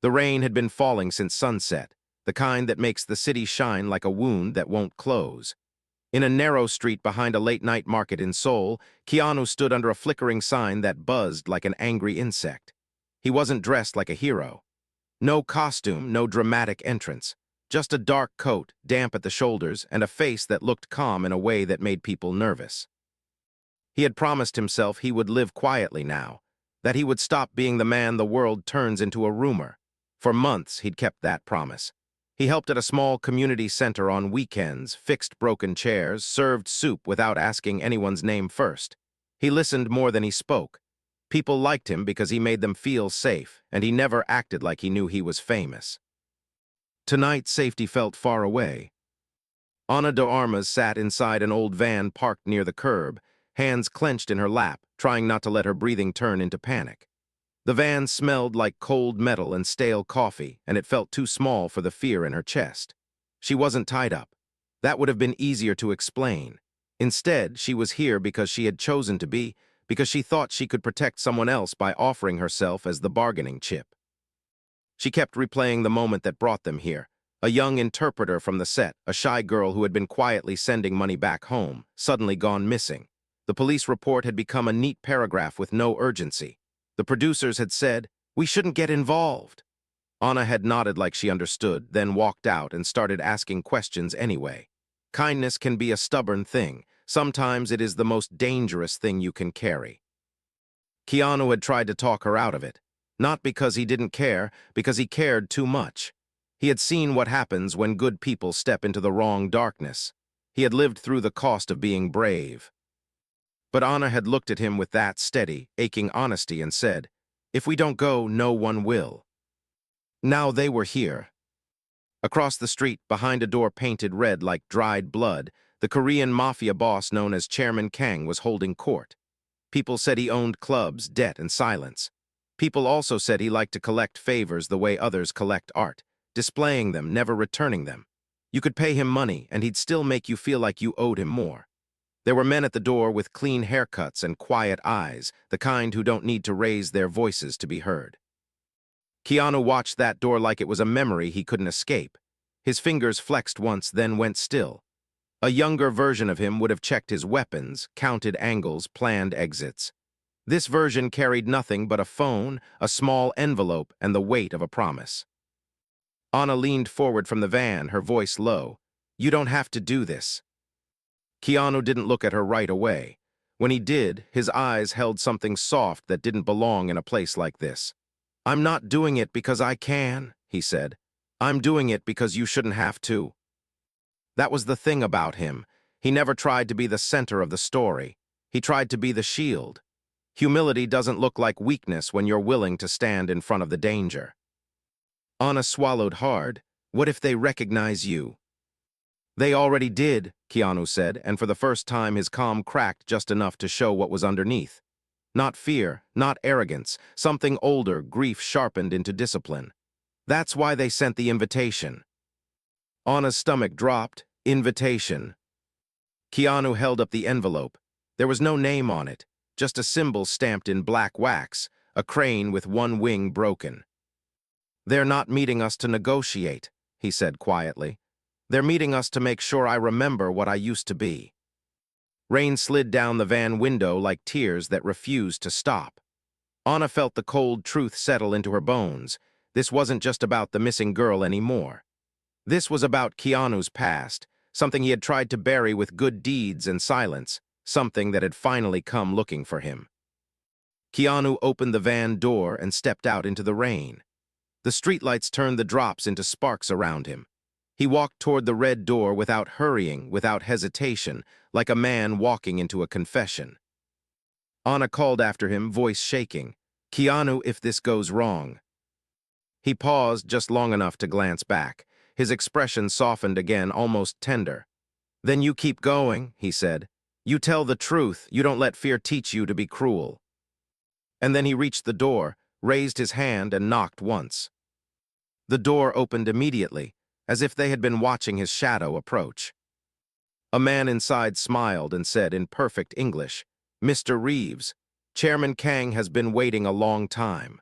The rain had been falling since sunset, the kind that makes the city shine like a wound that won't close. In a narrow street behind a late-night market in Seoul, Keanu stood under a flickering sign that buzzed like an angry insect. He wasn't dressed like a hero. No costume, no dramatic entrance. Just a dark coat, damp at the shoulders, and a face that looked calm in a way that made people nervous. He had promised himself he would live quietly now, that he would stop being the man the world turns into a rumor. For months, he'd kept that promise. He helped at a small community center on weekends, fixed broken chairs, served soup without asking anyone's name first. He listened more than he spoke. People liked him because he made them feel safe, and he never acted like he knew he was famous. Tonight, safety felt far away. Ana de Armas sat inside an old van parked near the curb, hands clenched in her lap, trying not to let her breathing turn into panic. The van smelled like cold metal and stale coffee, and it felt too small for the fear in her chest. She wasn't tied up. That would have been easier to explain. Instead, she was here because she had chosen to be, because she thought she could protect someone else by offering herself as the bargaining chip. She kept replaying the moment that brought them here. A young interpreter from the set, a shy girl who had been quietly sending money back home, suddenly gone missing. The police report had become a neat paragraph with no urgency. The producers had said, "We shouldn't get involved." Anna had nodded like she understood, then walked out and started asking questions anyway. Kindness can be a stubborn thing. Sometimes it is the most dangerous thing you can carry. Keanu had tried to talk her out of it. Not because he didn't care, because he cared too much. He had seen what happens when good people step into the wrong darkness. He had lived through the cost of being brave. But Anna had looked at him with that steady, aching honesty and said, "If we don't go, no one will." Now they were here. Across the street, behind a door painted red like dried blood, the Korean Mafia boss known as Chairman Kang was holding court. People said he owned clubs, debt, and silence. People also said he liked to collect favors the way others collect art, displaying them, never returning them. You could pay him money, and he'd still make you feel like you owed him more. There were men at the door with clean haircuts and quiet eyes, the kind who don't need to raise their voices to be heard. Keanu watched that door like it was a memory he couldn't escape. His fingers flexed once, then went still. A younger version of him would have checked his weapons, counted angles, planned exits. This version carried nothing but a phone, a small envelope, and the weight of a promise. Anna leaned forward from the van, her voice low. "You don't have to do this." Keanu didn't look at her right away. When he did, his eyes held something soft that didn't belong in a place like this. "I'm not doing it because I can," he said. "I'm doing it because you shouldn't have to." That was the thing about him. He never tried to be the center of the story. He tried to be the shield. Humility doesn't look like weakness when you're willing to stand in front of the danger. Anna swallowed hard. What if they recognize you? "They already did," Keanu said, and for the first time his calm cracked just enough to show what was underneath. Not fear, not arrogance, something older, grief sharpened into discipline. "That's why they sent the invitation." Anna's stomach dropped. Invitation. Keanu held up the envelope. There was no name on it, just a symbol stamped in black wax, a crane with one wing broken. "They're not meeting us to negotiate," he said quietly. "They're meeting us to make sure I remember what I used to be." Rain slid down the van window like tears that refused to stop. Anna felt the cold truth settle into her bones. This wasn't just about the missing girl anymore. This was about Keanu's past, something he had tried to bury with good deeds and silence, something that had finally come looking for him. Keanu opened the van door and stepped out into the rain. The streetlights turned the drops into sparks around him. He walked toward the red door without hurrying, without hesitation, like a man walking into a confession. Anna called after him, voice shaking, "Keanu, if this goes wrong." He paused just long enough to glance back. His expression softened again, almost tender. "Then you keep going," he said. "You tell the truth. You don't let fear teach you to be cruel." And then he reached the door, raised his hand, and knocked once. The door opened immediately, as if they had been watching his shadow approach. A man inside smiled and said in perfect English, "Mr. Reeves, Chairman Kang has been waiting a long time."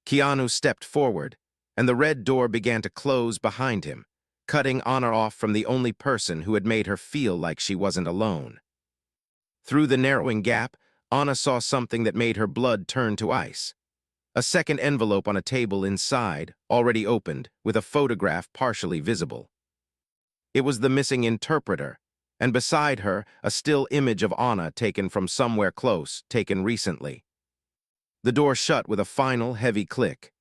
Keanu stepped forward, and the red door began to close behind him, cutting Anna off from the only person who had made her feel like she wasn't alone. Through the narrowing gap, Anna saw something that made her blood turn to ice. A second envelope on a table inside, already opened, with a photograph partially visible. It was the missing interpreter, and beside her, a still image of Anna taken from somewhere close, taken recently. The door shut with a final, heavy click.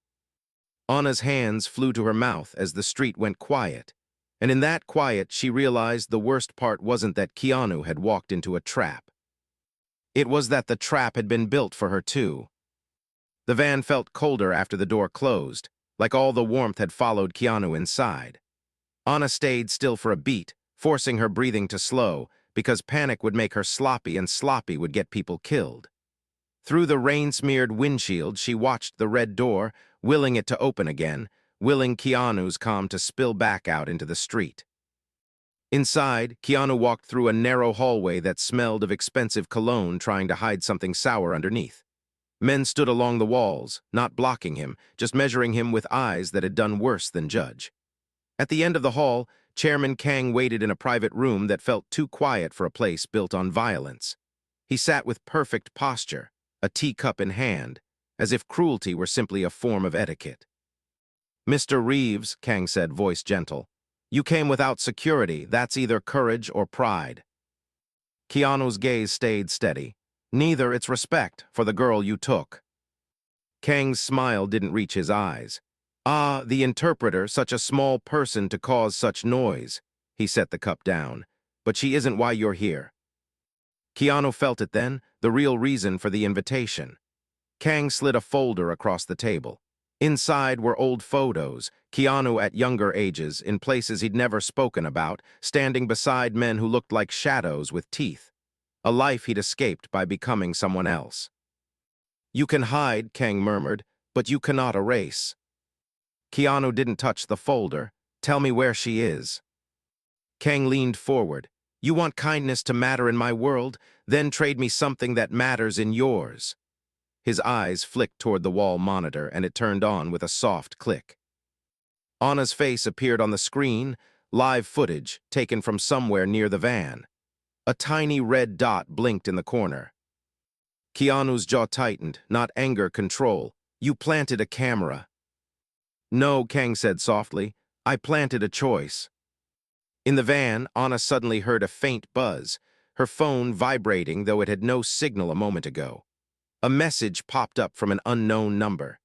Anna's hands flew to her mouth as the street went quiet, and in that quiet she realized the worst part wasn't that Keanu had walked into a trap. It was that the trap had been built for her too. The van felt colder after the door closed, like all the warmth had followed Keanu inside. Anna stayed still for a beat, forcing her breathing to slow, because panic would make her sloppy and sloppy would get people killed. Through the rain-smeared windshield, she watched the red door, willing it to open again, willing Keanu's calm to spill back out into the street. Inside, Keanu walked through a narrow hallway that smelled of expensive cologne, trying to hide something sour underneath. Men stood along the walls, not blocking him, just measuring him with eyes that had done worse than judge. At the end of the hall, Chairman Kang waited in a private room that felt too quiet for a place built on violence. He sat with perfect posture, a teacup in hand, as if cruelty were simply a form of etiquette. "Mr. Reeves," Kang said, voice gentle, "you came without security. That's either courage or pride." Keanu's gaze stayed steady. "Neither, it's respect for the girl you took." Kang's smile didn't reach his eyes. "Ah, the interpreter, such a small person to cause such noise." He set the cup down. "But she isn't why you're here." Keanu felt it then, the real reason for the invitation. Kang slid a folder across the table. Inside were old photos, Keanu at younger ages, in places he'd never spoken about, standing beside men who looked like shadows with teeth. A life he'd escaped by becoming someone else. "You can hide," Kang murmured, "but you cannot erase." Keanu didn't touch the folder. "Tell me where she is." Kang leaned forward. "You want kindness to matter in my world? Then trade me something that matters in yours." His eyes flicked toward the wall monitor, and it turned on with a soft click. Anna's face appeared on the screen, live footage taken from somewhere near the van. A tiny red dot blinked in the corner. Keanu's jaw tightened, not anger, control. "You planted a camera." "No," Kang said softly. "I planted a choice." In the van, Anna suddenly heard a faint buzz, her phone vibrating though it had no signal a moment ago. A message popped up from an unknown number.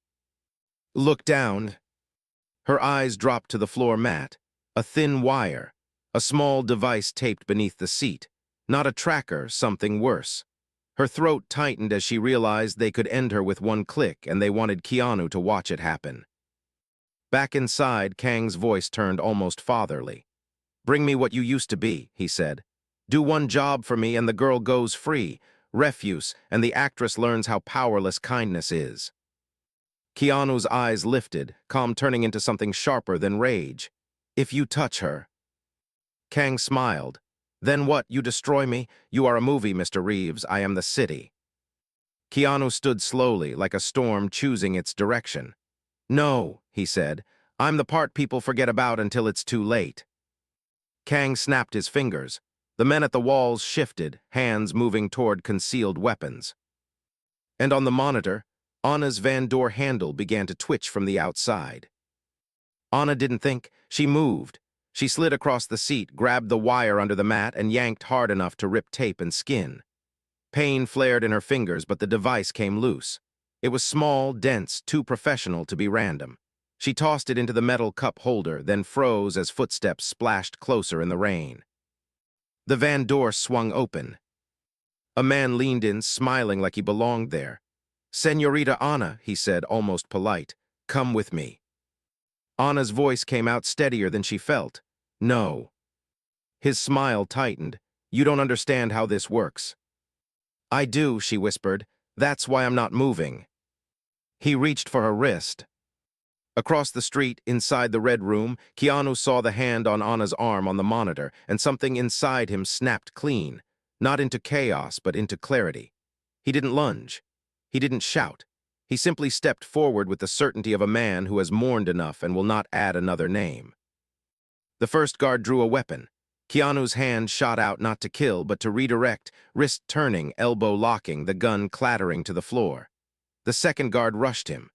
"Look down." Her eyes dropped to the floor mat. A thin wire, a small device taped beneath the seat. Not a tracker, something worse. Her throat tightened as she realized they could end her with one click, and they wanted Keanu to watch it happen. Back inside, Kang's voice turned almost fatherly. "Bring me what you used to be," he said. "Do one job for me and the girl goes free. Refuse, and the actress learns how powerless kindness is." Keanu's eyes lifted, calm turning into something sharper than rage. "If you touch her." Kang smiled. "Then what? You destroy me? You are a movie, Mr. Reeves. I am the city." Keanu stood slowly, like a storm choosing its direction. "No," he said. "I'm the part people forget about until it's too late." Kang snapped his fingers. The men at the walls shifted, hands moving toward concealed weapons. And on the monitor, Anna's van door handle began to twitch from the outside. Anna didn't think. She moved. She slid across the seat, grabbed the wire under the mat, and yanked hard enough to rip tape and skin. Pain flared in her fingers, but the device came loose. It was small, dense, too professional to be random. She tossed it into the metal cup holder, then froze as footsteps splashed closer in the rain. The van door swung open. A man leaned in, smiling like he belonged there. "Señorita Anna," he said, almost polite. "Come with me." Anna's voice came out steadier than she felt. "No." His smile tightened. "You don't understand how this works." "I do," she whispered. "That's why I'm not moving." He reached for her wrist. Across the street, inside the red room, Keanu saw the hand on Anna's arm on the monitor, and something inside him snapped clean, not into chaos, but into clarity. He didn't lunge. He didn't shout. He simply stepped forward with the certainty of a man who has mourned enough and will not add another name. The first guard drew a weapon. Keanu's hand shot out not to kill, but to redirect, wrist turning, elbow locking, the gun clattering to the floor. The second guard rushed him.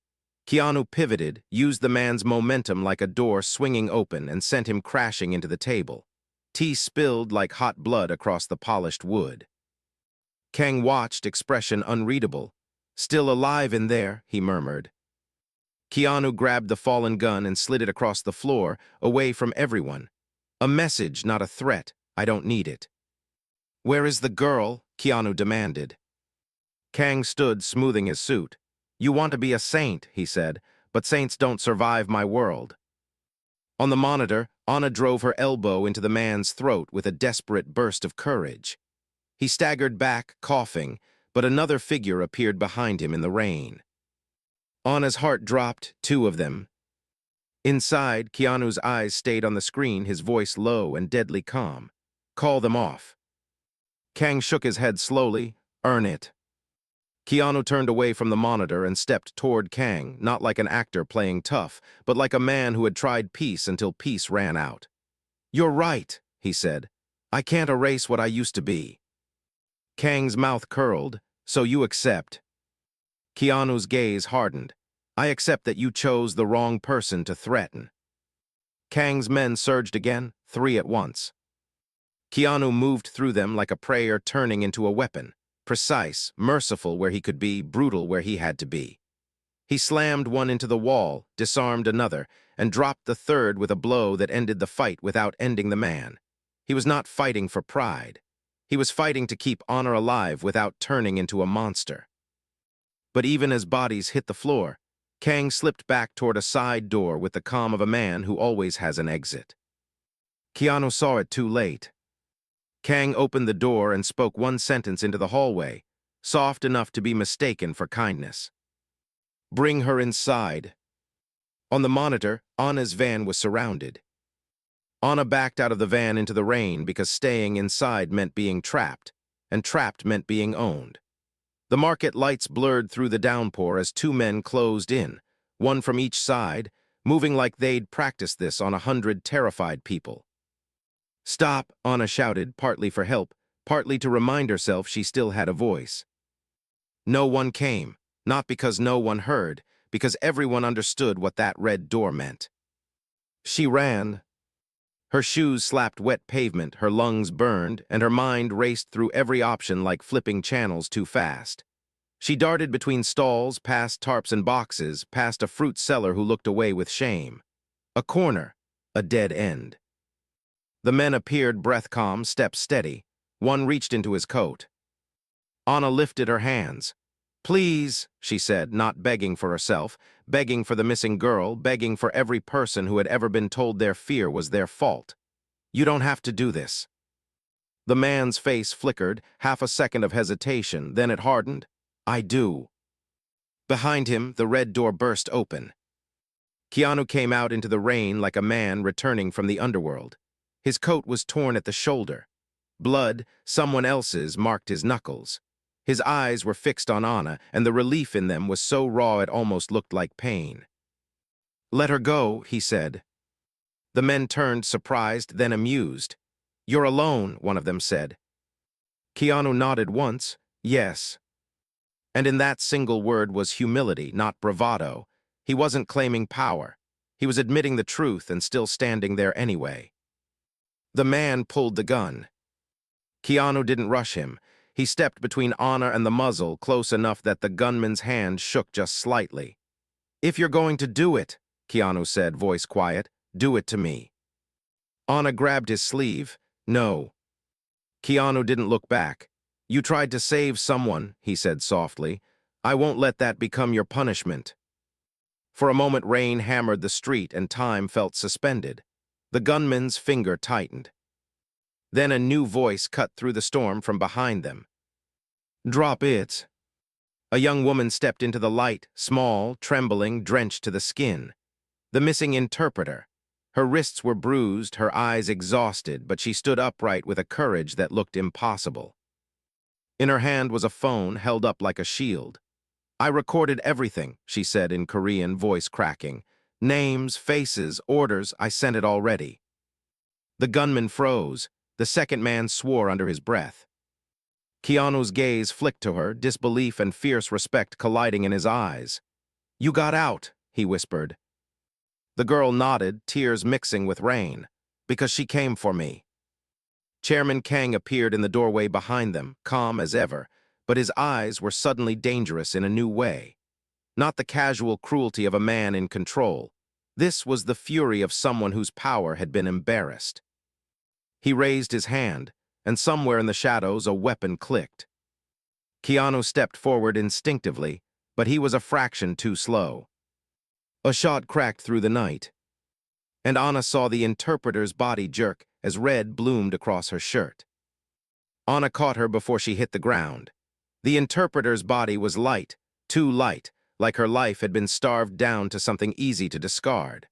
Keanu pivoted, used the man's momentum like a door swinging open, and sent him crashing into the table. Tea spilled like hot blood across the polished wood. Kang watched, expression unreadable. "Still alive in there," he murmured. Keanu grabbed the fallen gun and slid it across the floor, away from everyone. "A message, not a threat. I don't need it." "Where is the girl?" Keanu demanded. Kang stood, smoothing his suit. "You want to be a saint," he said, "but saints don't survive my world." On the monitor, Anna drove her elbow into the man's throat with a desperate burst of courage. He staggered back, coughing, but another figure appeared behind him in the rain. Anna's heart dropped, two of them. Inside, Keanu's eyes stayed on the screen, his voice low and deadly calm. "Call them off." Kang shook his head slowly. "Earn it." Keanu turned away from the monitor and stepped toward Kang, not like an actor playing tough, but like a man who had tried peace until peace ran out. "You're right," he said. "I can't erase what I used to be." Kang's mouth curled. "So you accept?" Keanu's gaze hardened. "I accept that you chose the wrong person to threaten." Kang's men surged again, three at once. Keanu moved through them like a prayer turning into a weapon, precise, merciful where he could be, brutal where he had to be. He slammed one into the wall, disarmed another, and dropped the third with a blow that ended the fight without ending the man. He was not fighting for pride. He was fighting to keep honor alive without turning into a monster. But even as bodies hit the floor, Kang slipped back toward a side door with the calm of a man who always has an exit. Keanu saw it too late. Kang opened the door and spoke one sentence into the hallway, soft enough to be mistaken for kindness. "Bring her inside." On the monitor, Anna's van was surrounded. Anna backed out of the van into the rain because staying inside meant being trapped, and trapped meant being owned. The market lights blurred through the downpour as two men closed in, one from each side, moving like they'd practiced this on 100 terrified people. "Stop," Anna shouted, partly for help, partly to remind herself she still had a voice. No one came, not because no one heard, because everyone understood what that red door meant. She ran. Her shoes slapped wet pavement, her lungs burned, and her mind raced through every option like flipping channels too fast. She darted between stalls, past tarps and boxes, past a fruit seller who looked away with shame. A corner, a dead end. The men appeared, breath calm, steps steady. One reached into his coat. Anna lifted her hands. "Please," she said, not begging for herself, begging for the missing girl, begging for every person who had ever been told their fear was their fault. "You don't have to do this." The man's face flickered, half a second of hesitation, then it hardened. "I do." Behind him, the red door burst open. Keanu came out into the rain like a man returning from the underworld. His coat was torn at the shoulder. Blood, someone else's, marked his knuckles. His eyes were fixed on Anna, and the relief in them was so raw it almost looked like pain. "Let her go," he said. The men turned, surprised, then amused. "You're alone," one of them said. Keanu nodded once, yes. And in that single word was humility, not bravado. He wasn't claiming power. He was admitting the truth and still standing there anyway. The man pulled the gun. Keanu didn't rush him. He stepped between Anna and the muzzle, close enough that the gunman's hand shook just slightly. "If you're going to do it," Keanu said, voice quiet, "do it to me." Anna grabbed his sleeve. "No." Keanu didn't look back. "You tried to save someone," he said softly. "I won't let that become your punishment." For a moment, rain hammered the street and time felt suspended. The gunman's finger tightened. Then a new voice cut through the storm from behind them. "Drop it." A young woman stepped into the light, small, trembling, drenched to the skin. The missing interpreter. Her wrists were bruised, her eyes exhausted, but she stood upright with a courage that looked impossible. In her hand was a phone held up like a shield. I recorded everything, she said in Korean, voice cracking. Names, faces, orders, I sent it already. The gunman froze. The second man swore under his breath. Keanu's gaze flicked to her, disbelief and fierce respect colliding in his eyes. You got out, he whispered. The girl nodded, tears mixing with rain. Because she came for me. Chairman Kang appeared in the doorway behind them, calm as ever, but his eyes were suddenly dangerous in a new way. Not the casual cruelty of a man in control. This was the fury of someone whose power had been embarrassed. He raised his hand, and somewhere in the shadows a weapon clicked. Keanu stepped forward instinctively, but he was a fraction too slow. A shot cracked through the night, and Anna saw the interpreter's body jerk as red bloomed across her shirt. Anna caught her before she hit the ground. The interpreter's body was light, too light, like her life had been starved down to something easy to discard.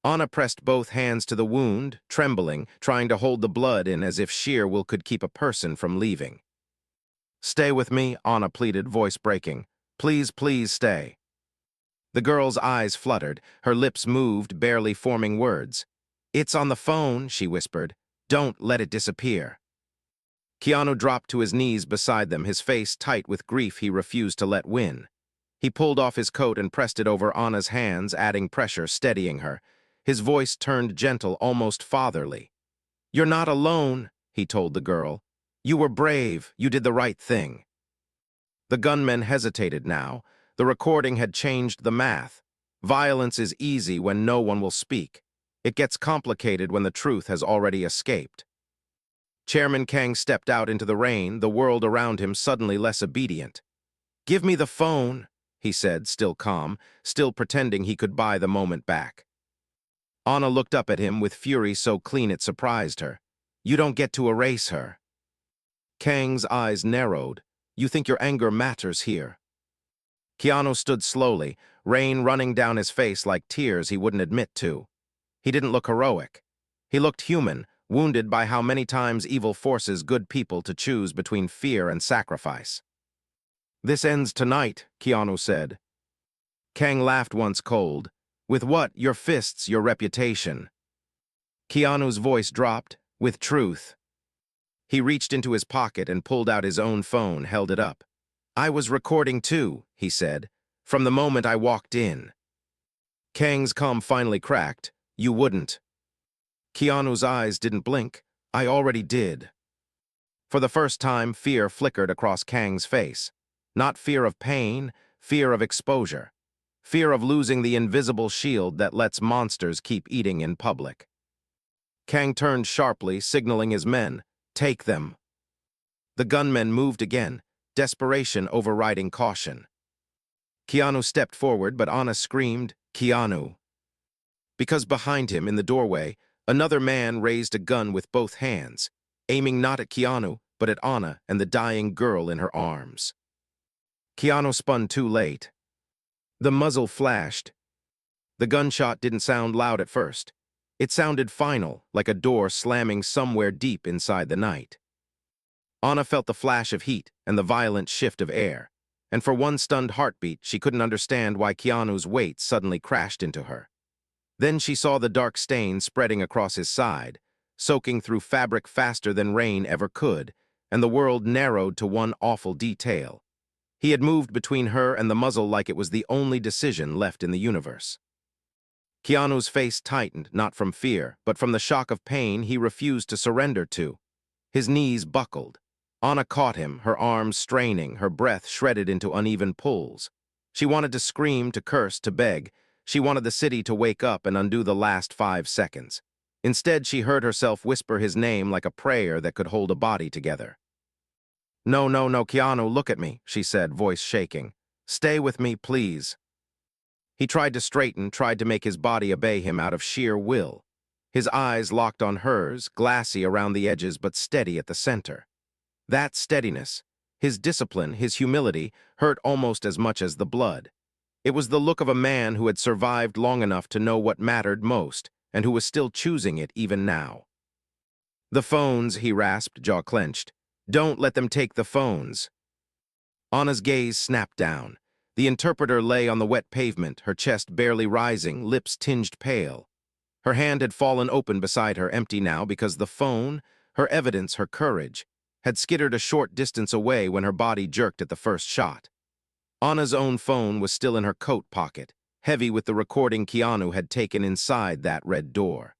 Anna pressed both hands to the wound, trembling, trying to hold the blood in as if sheer will could keep a person from leaving. Stay with me, Anna pleaded, voice breaking. Please, please stay. The girl's eyes fluttered, her lips moved, barely forming words. It's on the phone, she whispered. Don't let it disappear. Keanu dropped to his knees beside them, his face tight with grief he refused to let win. He pulled off his coat and pressed it over Anna's hands, adding pressure, steadying her. His voice turned gentle, almost fatherly. You're not alone, he told the girl. You were brave, you did the right thing. The gunmen hesitated now. The recording had changed the math. Violence is easy when no one will speak. It gets complicated when the truth has already escaped. Chairman Kang stepped out into the rain, the world around him suddenly less obedient. Give me the phone, he said, still calm, still pretending he could buy the moment back. Anna looked up at him with fury so clean it surprised her. You don't get to erase her. Kang's eyes narrowed. You think your anger matters here. Keanu stood slowly, rain running down his face like tears he wouldn't admit to. He didn't look heroic. He looked human, wounded by how many times evil forces good people to choose between fear and sacrifice. This ends tonight, Keanu said. Kang laughed once cold. With what? Your fists, your reputation. Keanu's voice dropped. With truth. He reached into his pocket and pulled out his own phone, held it up. I was recording too, he said, from the moment I walked in. Kang's calm finally cracked. You wouldn't. Keanu's eyes didn't blink. I already did. For the first time, fear flickered across Kang's face. Not fear of pain, fear of exposure. Fear of losing the invisible shield that lets monsters keep eating in public. Kang turned sharply, signaling his men. Take them. The gunmen moved again, desperation overriding caution. Keanu stepped forward, but Anna screamed, Keanu. Because behind him, in the doorway, another man raised a gun with both hands, aiming not at Keanu, but at Anna and the dying girl in her arms. Keanu spun too late. The muzzle flashed. The gunshot didn't sound loud at first. It sounded final, like a door slamming somewhere deep inside the night. Anna felt the flash of heat and the violent shift of air, and for one stunned heartbeat, she couldn't understand why Keanu's weight suddenly crashed into her. Then she saw the dark stain spreading across his side, soaking through fabric faster than rain ever could, and the world narrowed to one awful detail. He had moved between her and the muzzle like it was the only decision left in the universe. Keanu's face tightened, not from fear, but from the shock of pain he refused to surrender to. His knees buckled. Anna caught him, her arms straining, her breath shredded into uneven pulls. She wanted to scream, to curse, to beg. She wanted the city to wake up and undo the last 5 seconds. Instead, she heard herself whisper his name like a prayer that could hold a body together. No, no, no, Keanu, look at me, she said, voice shaking. Stay with me, please. He tried to straighten, tried to make his body obey him out of sheer will. His eyes locked on hers, glassy around the edges but steady at the center. That steadiness, his discipline, his humility, hurt almost as much as the blood. It was the look of a man who had survived long enough to know what mattered most, and who was still choosing it even now. The phones, he rasped, jaw clenched. Don't let them take the phones. Anna's gaze snapped down. The interpreter lay on the wet pavement, her chest barely rising, lips tinged pale. Her hand had fallen open beside her, empty now, because the phone, her evidence, her courage, had skittered a short distance away when her body jerked at the first shot. Anna's own phone was still in her coat pocket, heavy with the recording Keanu had taken inside that red door.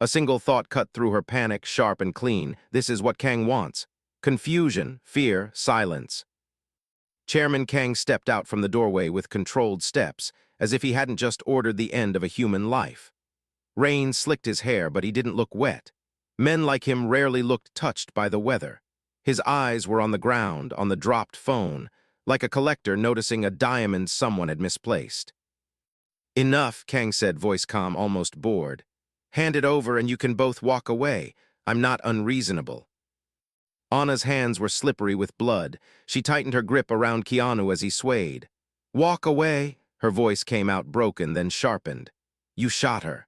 A single thought cut through her panic, sharp and clean. This is what Kang wants. Confusion, fear, silence. Chairman Kang stepped out from the doorway with controlled steps, as if he hadn't just ordered the end of a human life. Rain slicked his hair, but he didn't look wet. Men like him rarely looked touched by the weather. His eyes were on the ground, on the dropped phone, like a collector noticing a diamond someone had misplaced. "Enough," Kang said, voice calm, almost bored. "Hand it over and you can both walk away. I'm not unreasonable." Anna's hands were slippery with blood. She tightened her grip around Keanu as he swayed. "Walk away," her voice came out broken, then sharpened. "You shot her."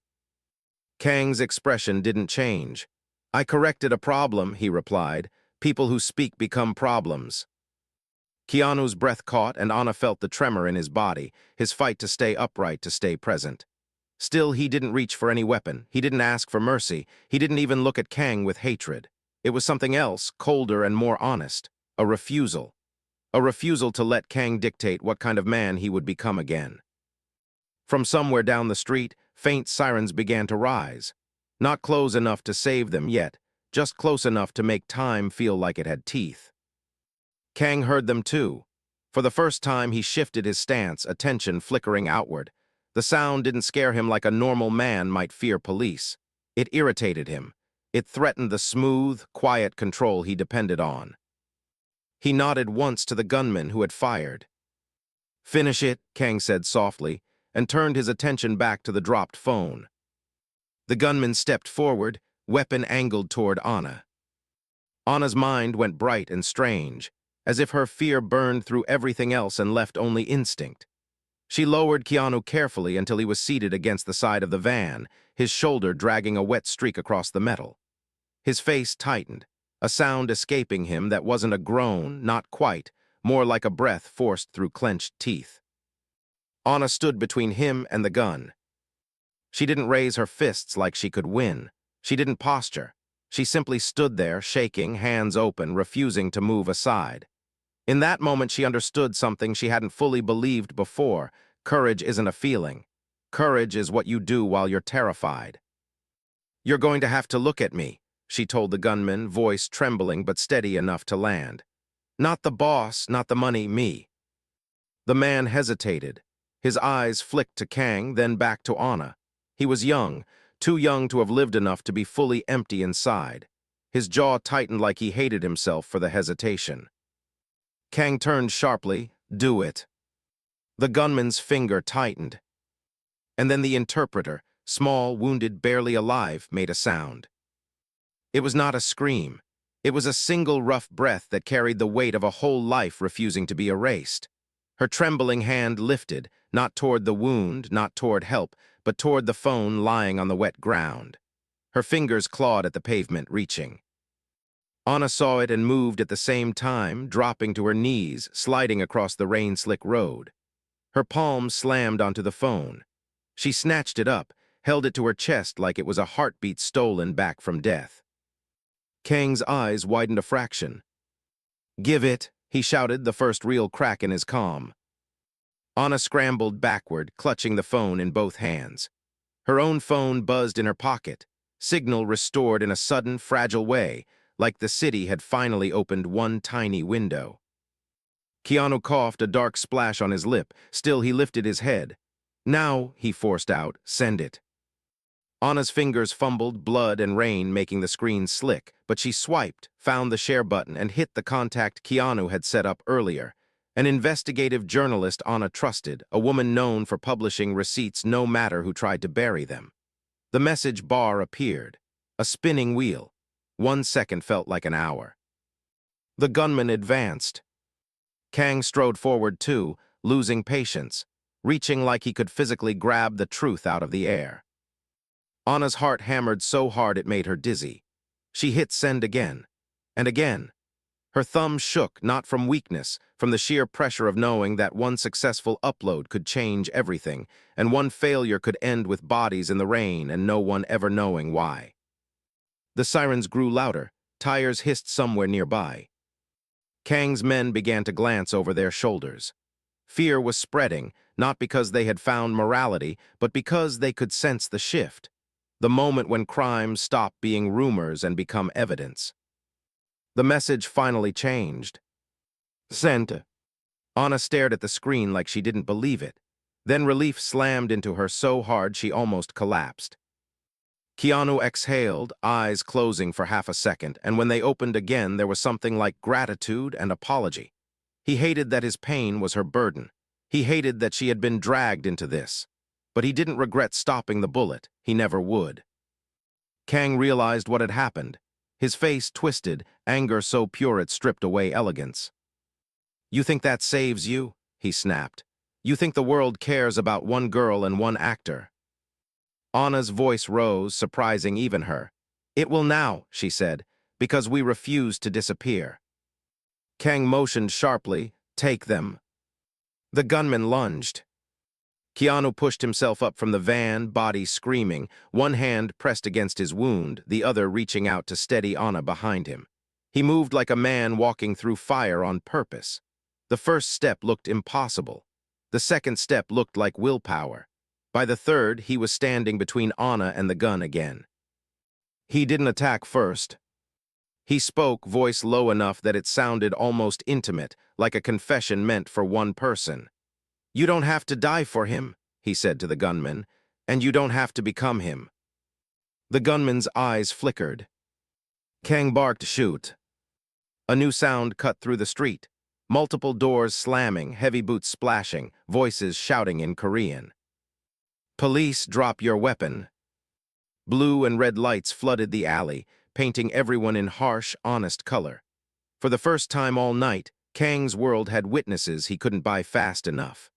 Kang's expression didn't change. "I corrected a problem," he replied. "People who speak become problems." Keanu's breath caught, and Anna felt the tremor in his body, his fight to stay upright, to stay present. Still, he didn't reach for any weapon. He didn't ask for mercy. He didn't even look at Kang with hatred. It was something else, colder and more honest. A refusal. A refusal to let Kang dictate what kind of man he would become again. From somewhere down the street, faint sirens began to rise. Not close enough to save them yet, just close enough to make time feel like it had teeth. Kang heard them too. For the first time, he shifted his stance, attention flickering outward. The sound didn't scare him like a normal man might fear police. It irritated him. It threatened the smooth, quiet control he depended on. He nodded once to the gunman who had fired. "Finish it," Kang said softly, and turned his attention back to the dropped phone. The gunman stepped forward, weapon angled toward Anna. Anna's mind went bright and strange, as if her fear burned through everything else and left only instinct. She lowered Keanu carefully until he was seated against the side of the van, his shoulder dragging a wet streak across the metal. His face tightened, a sound escaping him that wasn't a groan, not quite, more like a breath forced through clenched teeth. Anna stood between him and the gun. She didn't raise her fists like she could win. She didn't posture. She simply stood there, shaking, hands open, refusing to move aside. In that moment, she understood something she hadn't fully believed before. Courage isn't a feeling. Courage is what you do while you're terrified. "You're going to have to look at me," she told the gunman, voice trembling but steady enough to land. "Not the boss, not the money, me." The man hesitated. His eyes flicked to Kang, then back to Anna. He was young, too young to have lived enough to be fully empty inside. His jaw tightened like he hated himself for the hesitation. Kang turned sharply. "Do it." The gunman's finger tightened. And then the interpreter, small, wounded, barely alive, made a sound. It was not a scream. It was a single rough breath that carried the weight of a whole life refusing to be erased. Her trembling hand lifted, not toward the wound, not toward help, but toward the phone lying on the wet ground. Her fingers clawed at the pavement, reaching. Anna saw it and moved at the same time, dropping to her knees, sliding across the rain-slick road. Her palm slammed onto the phone. She snatched it up, held it to her chest like it was a heartbeat stolen back from death. Kang's eyes widened a fraction. "Give it," he shouted, the first real crack in his calm. Anna scrambled backward, clutching the phone in both hands. Her own phone buzzed in her pocket, signal restored in a sudden, fragile way, like the city had finally opened one tiny window. Keanu coughed, a dark splash on his lip. Still, he lifted his head. "Now," he forced out, "send it." Anna's fingers fumbled, blood and rain making the screen slick, but she swiped, found the share button, and hit the contact Keanu had set up earlier. An investigative journalist Anna trusted, a woman known for publishing receipts no matter who tried to bury them. The message bar appeared. A spinning wheel. 1 second felt like an hour. The gunman advanced. Kang strode forward too, losing patience, reaching like he could physically grab the truth out of the air. Anna's heart hammered so hard it made her dizzy. She hit send again, and again. Her thumb shook, not from weakness, from the sheer pressure of knowing that one successful upload could change everything, and one failure could end with bodies in the rain and no one ever knowing why. The sirens grew louder. Tires hissed somewhere nearby. Kang's men began to glance over their shoulders. Fear was spreading, not because they had found morality, but because they could sense the shift, the moment when crimes stop being rumors and become evidence. The message finally changed. Sent. Anna stared at the screen like she didn't believe it. Then relief slammed into her so hard she almost collapsed. Keanu exhaled, eyes closing for half a second, and when they opened again, there was something like gratitude and apology. He hated that his pain was her burden. He hated that she had been dragged into this. But he didn't regret stopping the bullet. He never would. Kang realized what had happened. His face twisted, anger so pure it stripped away elegance. "You think that saves you?" he snapped. "You think the world cares about one girl and one actor?" Anna's voice rose, surprising even her. "It will now," she said, "because we refuse to disappear." Kang motioned sharply, "Take them." The gunman lunged. Keanu pushed himself up from the van, body screaming, one hand pressed against his wound, the other reaching out to steady Anna behind him. He moved like a man walking through fire on purpose. The first step looked impossible. The second step looked like willpower. By the third, he was standing between Anna and the gun again. He didn't attack first. He spoke, voice low enough that it sounded almost intimate, like a confession meant for one person. "You don't have to die for him," he said to the gunman, "and you don't have to become him." The gunman's eyes flickered. Kang barked, "Shoot." A new sound cut through the street. Multiple doors slamming, heavy boots splashing, voices shouting in Korean. "Police, drop your weapon." Blue and red lights flooded the alley, painting everyone in harsh, honest color. For the first time all night, Kang's world had witnesses he couldn't buy fast enough.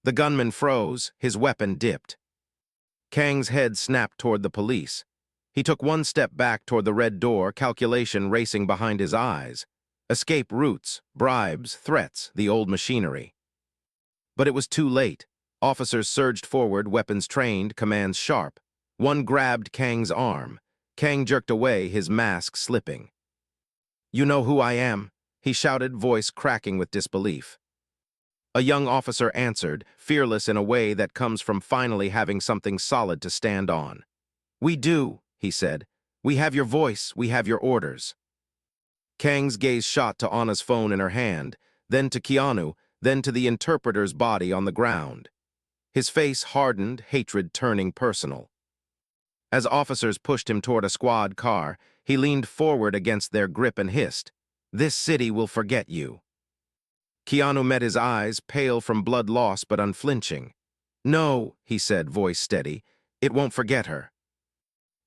The gunman froze, his weapon dipped. Kang's head snapped toward the police. He took one step back toward the red door, calculation racing behind his eyes. Escape routes, bribes, threats, the old machinery. But it was too late. Officers surged forward, weapons trained, commands sharp. One grabbed Kang's arm. Kang jerked away, his mask slipping. "You know who I am," he shouted, voice cracking with disbelief. A young officer answered, fearless in a way that comes from finally having something solid to stand on. "We do," he said. "We have your voice, we have your orders." Kang's gaze shot to Anna's phone in her hand, then to Keanu, then to the interpreter's body on the ground. His face hardened, hatred turning personal. As officers pushed him toward a squad car, he leaned forward against their grip and hissed, "This city will forget you." Keanu met his eyes, pale from blood loss but unflinching. "No," he said, voice steady, "it won't forget her."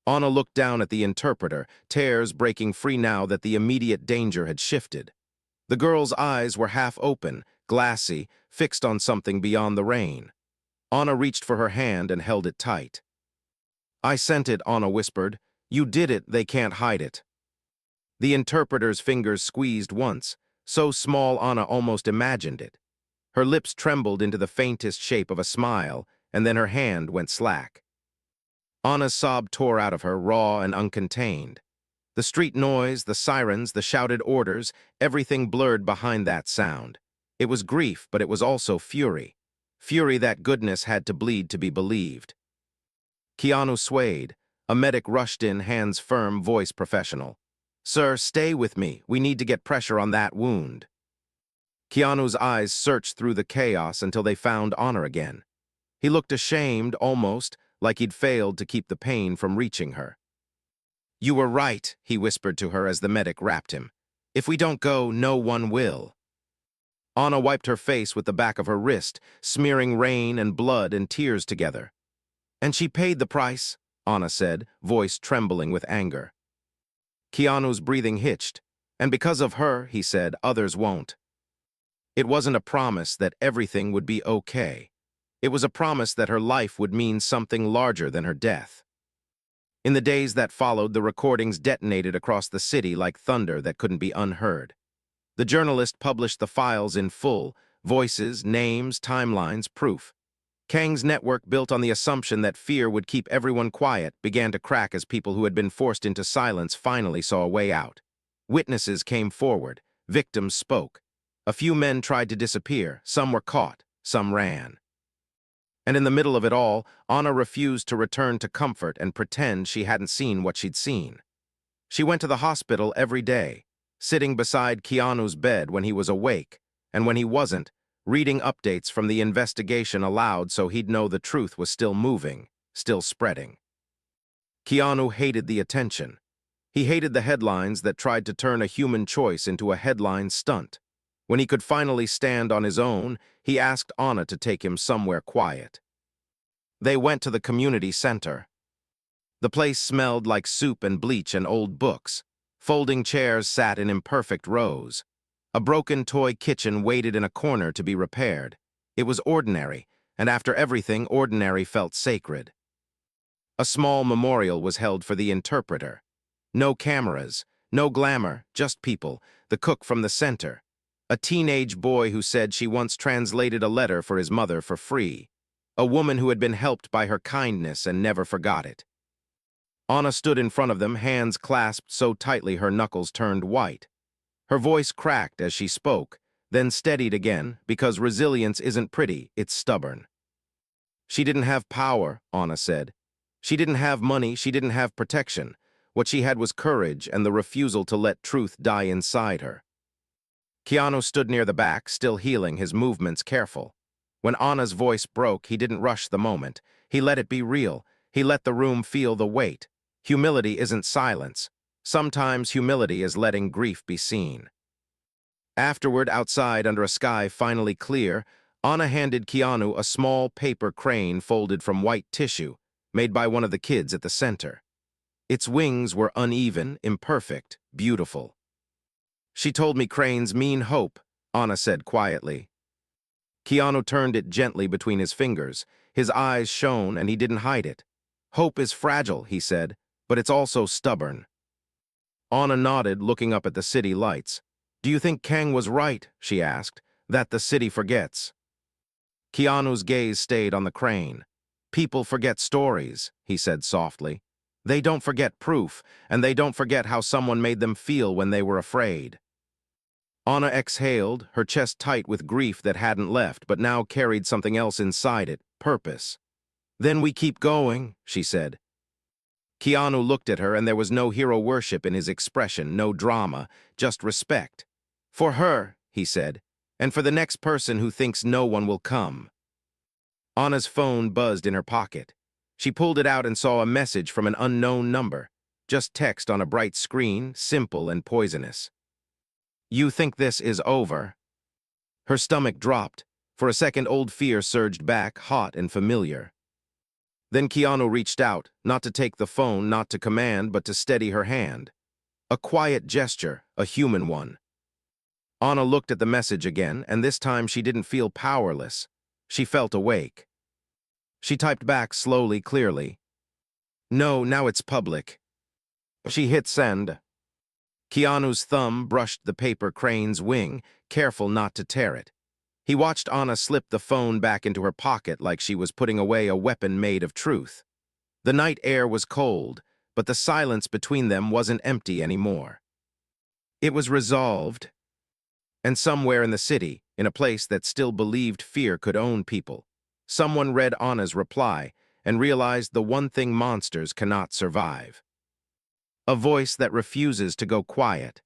Anna looked down at the interpreter, tears breaking free now that the immediate danger had shifted. The girl's eyes were half open, glassy, fixed on something beyond the rain. Anna reached for her hand and held it tight. "I sent it," Anna whispered. "You did it, they can't hide it." The interpreter's fingers squeezed once, so small Anna almost imagined it. Her lips trembled into the faintest shape of a smile, and then her hand went slack. Anna's sob tore out of her, raw and uncontained. The street noise, the sirens, the shouted orders, everything blurred behind that sound. It was grief, but it was also fury. Fury that goodness had to bleed to be believed. Keanu swayed. A medic rushed in, hands firm, voice professional. "Sir, stay with me. We need to get pressure on that wound." Keanu's eyes searched through the chaos until they found Anna again. He looked ashamed, almost, like he'd failed to keep the pain from reaching her. "You were right," he whispered to her as the medic wrapped him. "If we don't go, no one will." Anna wiped her face with the back of her wrist, smearing rain and blood and tears together. "And she paid the price," Anna said, voice trembling with anger. Keanu's breathing hitched. "And because of her," he said, "others won't." It wasn't a promise that everything would be okay. It was a promise that her life would mean something larger than her death. In the days that followed, the recordings detonated across the city like thunder that couldn't be unheard. The journalist published the files in full, voices, names, timelines, proof. Kang's network, built on the assumption that fear would keep everyone quiet, began to crack as people who had been forced into silence finally saw a way out. Witnesses came forward. Victims spoke. A few men tried to disappear. Some were caught. Some ran. And in the middle of it all, Anna refused to return to comfort and pretend she hadn't seen what she'd seen. She went to the hospital every day, sitting beside Keanu's bed when he was awake, and when he wasn't, reading updates from the investigation aloud so he'd know the truth was still moving, still spreading. Keanu hated the attention. He hated the headlines that tried to turn a human choice into a headline stunt. When he could finally stand on his own, he asked Anna to take him somewhere quiet. They went to the community center. The place smelled like soup and bleach and old books. Folding chairs sat in imperfect rows. A broken toy kitchen waited in a corner to be repaired. It was ordinary, and after everything, ordinary felt sacred. A small memorial was held for the interpreter. No cameras, no glamour, just people, the cook from the center. A teenage boy who said she once translated a letter for his mother for free. A woman who had been helped by her kindness and never forgot it. Anna stood in front of them, hands clasped so tightly her knuckles turned white. Her voice cracked as she spoke, then steadied again, because resilience isn't pretty, it's stubborn. She didn't have power, Anna said. She didn't have money, she didn't have protection. What she had was courage and the refusal to let truth die inside her. Keanu stood near the back, still healing, his movements careful. When Anna's voice broke, he didn't rush the moment. He let it be real. He let the room feel the weight. Humility isn't silence. Sometimes humility is letting grief be seen. Afterward, outside under a sky finally clear, Anna handed Keanu a small paper crane folded from white tissue, made by one of the kids at the center. Its wings were uneven, imperfect, beautiful. She told me cranes mean hope, Anna said quietly. Keanu turned it gently between his fingers. His eyes shone and he didn't hide it. Hope is fragile, he said, but it's also stubborn. Anna nodded, looking up at the city lights. Do you think Kang was right, she asked, that the city forgets? Keanu's gaze stayed on the crane. People forget stories, he said softly. They don't forget proof, and they don't forget how someone made them feel when they were afraid. Anna exhaled, her chest tight with grief that hadn't left, but now carried something else inside it, purpose. Then we keep going, she said. Keanu looked at her, and there was no hero worship in his expression, no drama, just respect. For her, he said, and for the next person who thinks no one will come. Anna's phone buzzed in her pocket. She pulled it out and saw a message from an unknown number, just text on a bright screen, simple and poisonous. You think this is over? Her stomach dropped. For a second, old fear surged back, hot and familiar. Then Keanu reached out, not to take the phone, not to command, but to steady her hand. A quiet gesture, a human one. Anna looked at the message again, and this time she didn't feel powerless. She felt awake. She typed back slowly, clearly. No, now it's public. She hit send. Keanu's thumb brushed the paper crane's wing, careful not to tear it. He watched Anna slip the phone back into her pocket like she was putting away a weapon made of truth. The night air was cold, but the silence between them wasn't empty anymore. It was resolved. And somewhere in the city, in a place that still believed fear could own people, someone read Anna's reply and realized the one thing monsters cannot survive. A voice that refuses to go quiet.